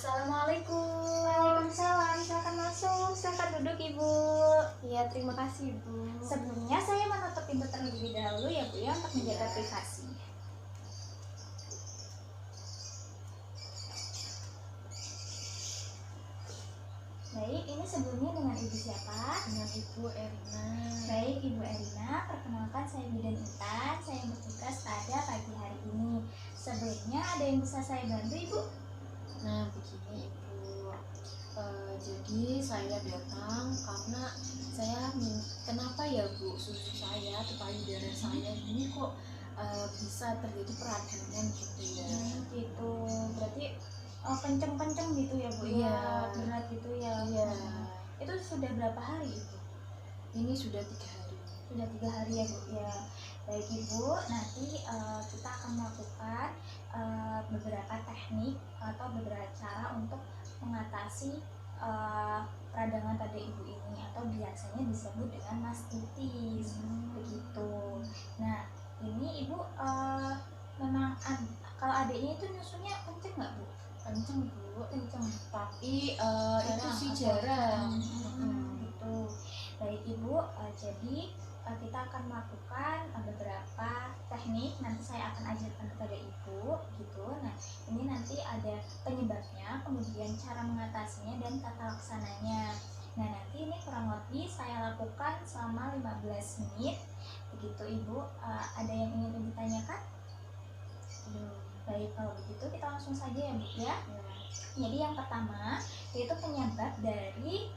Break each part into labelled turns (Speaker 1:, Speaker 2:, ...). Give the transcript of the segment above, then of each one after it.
Speaker 1: Assalamualaikum.
Speaker 2: Waalaikumsalam, silakan masuk, silakan duduk Ibu.
Speaker 1: Iya, terima kasih Bu.
Speaker 2: Sebelumnya saya menutup pintu terlebih dahulu ya Bu ya, untuk menjaga privasi. Baik, ini sebelumnya dengan Ibu siapa?
Speaker 1: Dengan Ibu Erina.
Speaker 2: Baik, Ibu Erina, perkenalkan saya Bidan Intan. Saya bertugas pada pagi hari ini. Sebelumnya ada yang bisa saya bantu Ibu?
Speaker 1: Nah, begini Ibu. Jadi saya datang karena kenapa ya Bu, susu saya atau payudara saya ini kok bisa terjadi peradangan gitu ya.
Speaker 2: Gitu. Berarti kenceng-kenceng gitu ya Bu?
Speaker 1: Iya.
Speaker 2: Ya, berat gitu ya.
Speaker 1: Iya.
Speaker 2: Itu sudah berapa hari Ibu?
Speaker 1: Ini sudah 3 hari.
Speaker 2: Sudah 3 hari ya Bu ya. Baik Ibu, nanti kita akan melakukan beberapa teknik atau beberapa cara untuk mengatasi peradangan pada Ibu ini, atau biasanya disebut dengan mastitis begitu. Nah, ini Ibu memang kalau adiknya itu nyusunya kenceng nggak Bu?
Speaker 1: Kenceng Bu,
Speaker 2: Kenceng,
Speaker 1: tapi itu sih
Speaker 2: atau-
Speaker 1: jarang.
Speaker 2: gitu. Baik Ibu, jadi kita akan melakukan beberapa teknik. Nanti saya akan ajarkan kepada Ibu gitu. Nah, ini nanti ada penyebabnya, kemudian cara mengatasinya dan tata laksananya. Nah, nanti ini kurang lebih saya lakukan selama 15 menit begitu Ibu. Ada yang ingin Ibu tanyakan? Baik, kalau begitu kita langsung saja ya Bu ya. Jadi yang pertama yaitu penyebab dari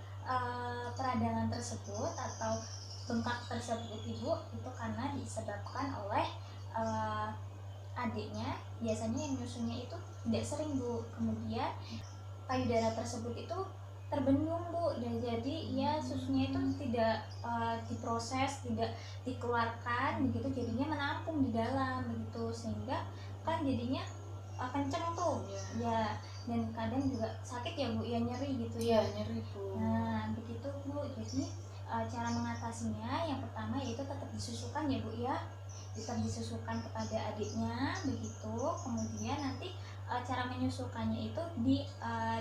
Speaker 2: peradangan tersebut atau bengkak tersebut Ibu, itu karena disebabkan oleh adiknya biasanya yang nyusunya itu tidak sering Bu. Kemudian payudara tersebut itu terbendung Bu, dan jadi ya susunya itu tidak diproses, tidak dikeluarkan begitu, jadinya menampung di dalam begitu, sehingga kan jadinya kenceng tuh ya, dan kadang juga sakit ya Bu, ya nyeri gitu ya.
Speaker 1: Nyeri Bu.
Speaker 2: Nah begitu Bu. Jadi cara mengatasinya yang pertama yaitu tetap disusukan ya Bu ya, tetap disusukan kepada adiknya begitu. Kemudian nanti cara menyusukannya itu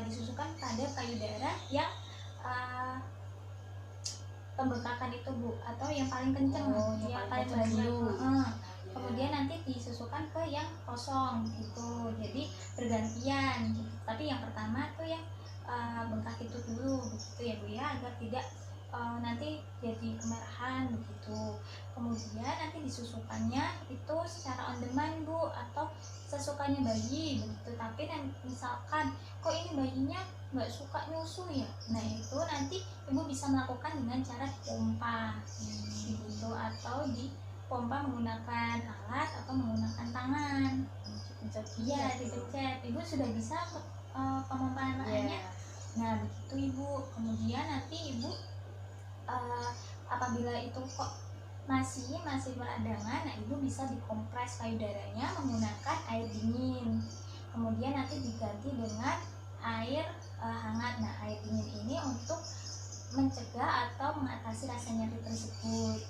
Speaker 2: disusukan pada payudara yang pembengkakan itu Bu, atau yang paling kenceng,
Speaker 1: yang
Speaker 2: paling
Speaker 1: kenceng
Speaker 2: banyak.
Speaker 1: dulu.
Speaker 2: Kemudian nanti disusukan ke yang kosong gitu, jadi bergantian gitu. Tapi yang pertama tuh yang bengkak itu dulu begitu ya Bu ya, agar tidak nanti jadi kemerahan begitu. Kemudian nanti disusukannya itu secara on demand Bu, atau sesukanya bayi begitu. Tapi misalkan kok ini bayinya nggak suka nyusu ya, nah itu nanti Ibu bisa melakukan dengan cara pompa gitu, atau pompa menggunakan alat atau menggunakan tangan. Iya, dipencet. Ibu sudah bisa pemompaan lainnya. Nah begitu Ibu. Kemudian nanti Ibu apabila itu kok masih peradangan, nah Ibu bisa dikompres payudaranya menggunakan air dingin. Kemudian nanti diganti dengan air hangat. Nah air dingin ini untuk mencegah atau mengatasi rasa nyeri tersebut.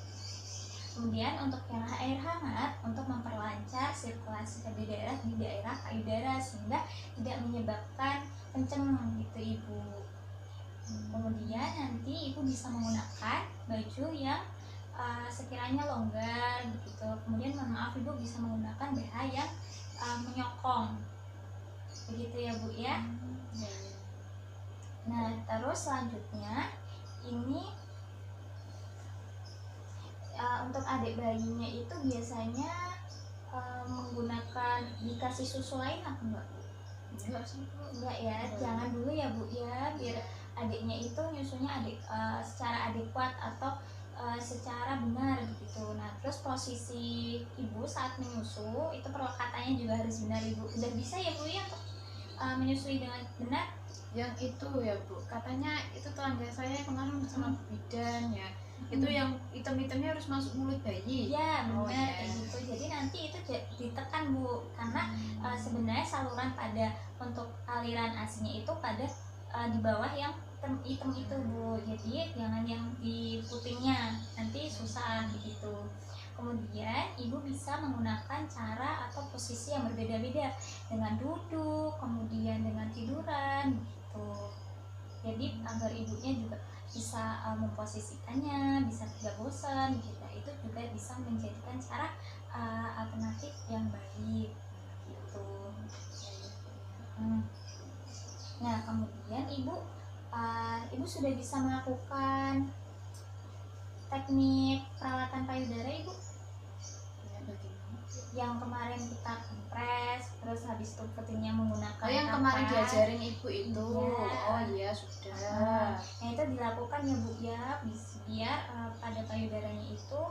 Speaker 2: Kemudian untuk yang air hangat untuk memperlancar sirkulasi payudara di daerah payudara, sehingga tidak menyebabkan kenceng gitu Ibu. Kemudian nanti Ibu bisa menggunakan baju yang sekiranya longgar begitu. Kemudian mohon maaf Ibu bisa menggunakan BH yang menyokong begitu ya Bu ya. Nah terus selanjutnya ini untuk adik bayinya itu biasanya menggunakan dikasih susu lain apa enggak Bu?
Speaker 1: Enggak sih Bu.
Speaker 2: Enggak ya, jangan dulu ya Bu ya, biar adiknya itu nyusunya secara adekuat atau secara benar begitu. Nah terus posisi Ibu saat menyusu itu perlekatannya juga harus benar Ibu. Udah bisa ya Bu ya untuk menyusui dengan benar?
Speaker 1: Yang itu ya Bu, katanya itu tetangga saya kemarin sama bidan ya, itu yang hitam-hitamnya harus masuk mulut bayi.
Speaker 2: Ya benar kayak gitu. Jadi nanti itu ditekan Bu, karena sebenarnya saluran pada untuk aliran asinya itu pada di bawah yang hitam itu Bu. Jadi jangan yang di putingnya, nanti susah begitu. Kemudian ibu bisa menggunakan cara atau posisi yang berbeda-beda dengan duduk, kemudian dengan tiduran gitu. Jadi agar ibunya juga bisa memposisikannya, bisa tidak bosan gitu. Itu juga bisa menjadikan cara alternatif yang baik gitu. Nah, kemudian ibu sudah bisa melakukan teknik perawatan payudara ibu yang kemarin kita kompres, terus habis itu ketingnya menggunakan
Speaker 1: yang kemarin diajarin ibu itu.
Speaker 2: Iya.
Speaker 1: Oh iya sudah.
Speaker 2: Nah itu dilakukan ya bu ya, biar pada payudaranya itu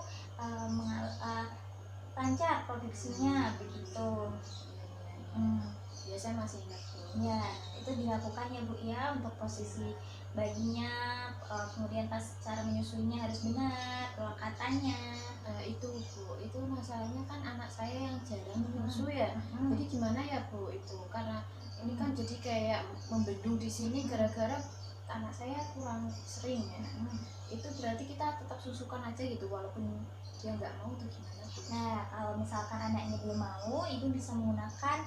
Speaker 2: lancar produksinya begitu.
Speaker 1: Ya saya masih ingat bu.
Speaker 2: Ya itu dilakukan ya bu ya untuk posisi bayinya, kemudian pas cara menyusuinya harus benar, katanya.
Speaker 1: Itu bu, itu masalahnya kan anak saya yang jarang menyusu ya. Jadi gimana ya bu itu, karena ini kan jadi kayak membendung di sini gara-gara anak saya kurang sering ya. Itu berarti kita tetap susukan aja gitu walaupun dia nggak mau tuh gimana bu?
Speaker 2: Nah kalau misalkan anaknya belum mau, ibu bisa menggunakan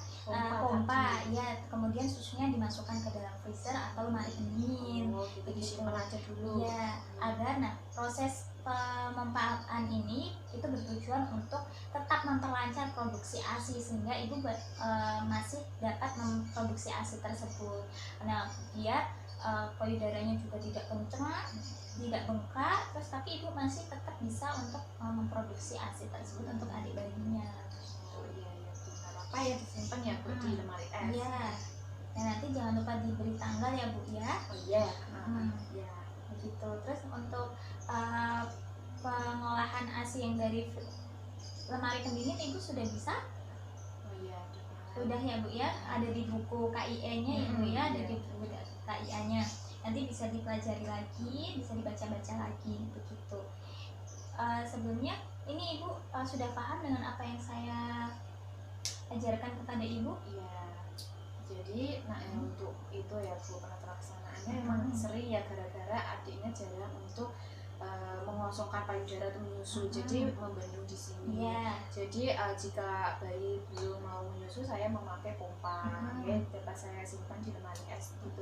Speaker 2: pompa ya, kemudian susunya dimasukkan ke dalam freezer atau lemari pendingin.
Speaker 1: Gitu disimpan aja dulu
Speaker 2: ya, agar proses pemempaatan ini itu bertujuan untuk tetap memperlancar produksi ASI sehingga ibu masih dapat memproduksi ASI tersebut. Nah biar payudaranya juga tidak kencang, tidak bengkak, terus tapi ibu masih tetap bisa untuk memproduksi ASI tersebut untuk adik bayinya.
Speaker 1: Oh iya ya, nggak apa-apa ya, disimpan ya bu di lemari es.
Speaker 2: Iya. Dan nanti jangan lupa diberi tanggal ya bu ya.
Speaker 1: Oh iya. Ya.
Speaker 2: Begitu. Terus untuk pengolahan ASI yang dari lemari pendingin ibu sudah bisa?
Speaker 1: Oh iya.
Speaker 2: Sudah ya bu ya, ada di buku KIE-nya ya bu ya, ada di buku KIA-nya. Nanti bisa dipelajari lagi, bisa dibaca-baca lagi begitu. Sebelumnya ini ibu sudah paham dengan apa yang saya ajarkan kepada ibu?
Speaker 1: Iya. Jadi untuk itu ya bu, pelaksanaannya memang sering ya gara-gara adiknya jarang untuk mengosongkan payudara atau menyusu, jadi membendung di sini. Jadi jika bayi belum mau menyusu, saya memakai pompa, dapat saya simpan di lemari es gitu,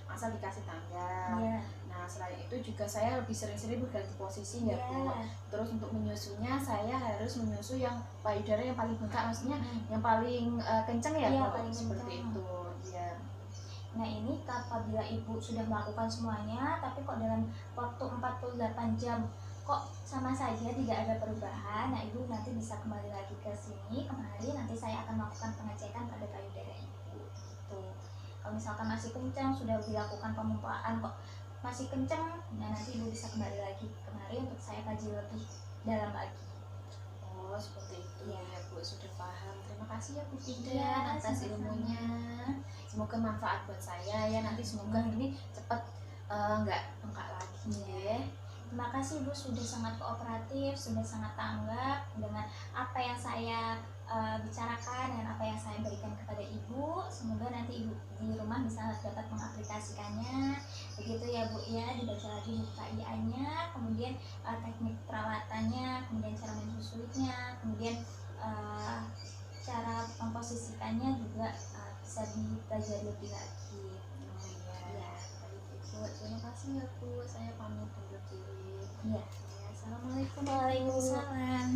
Speaker 1: asal dikasih tanggal. Nah selain itu juga saya lebih sering-sering berganti posisi ya bu. Terus untuk menyusunya saya harus menyusu yang payudara yang paling bengkak, maksudnya yang paling kencang ya bu, seperti itu ya.
Speaker 2: Nah ini apabila ibu sudah melakukan semuanya tapi kok dalam waktu 48 jam kok sama saja tidak ada perubahan, nah ibu nanti bisa kembali lagi ke sini kemari, nanti saya akan melakukan pengecekan pada payudara ibu gitu. Kalau misalkan masih kencang, sudah dilakukan pemumpaan kok masih kencang, nah nanti ibu bisa kembali lagi kemari untuk saya kaji lebih dalam lagi.
Speaker 1: Oh seperti itu ya bu, sudah paham. Terima kasih ya bu Fida atas
Speaker 2: sama-sama.
Speaker 1: ilmunya. Semoga manfaat buat saya ya, nanti semoga ini cepat nggak bengkak lagi ya.
Speaker 2: Terima kasih ibu sudah sangat kooperatif, sudah sangat tanggap dengan apa yang saya bicarakan dan apa yang saya berikan kepada ibu. Semoga nanti ibu di rumah bisa dapat mengaplikasikannya. Begitu ya bu ya, dibaca lagi buku KIA-nya, kemudian teknik perawatannya, kemudian cara menyusuinya, kemudian cara memposisikannya juga bisa dipelajari lebih lagi.
Speaker 1: Terima kasih ya bu, saya pamit undur diri.
Speaker 2: Iya.
Speaker 1: Assalamualaikum.
Speaker 2: Waalaikumsalam.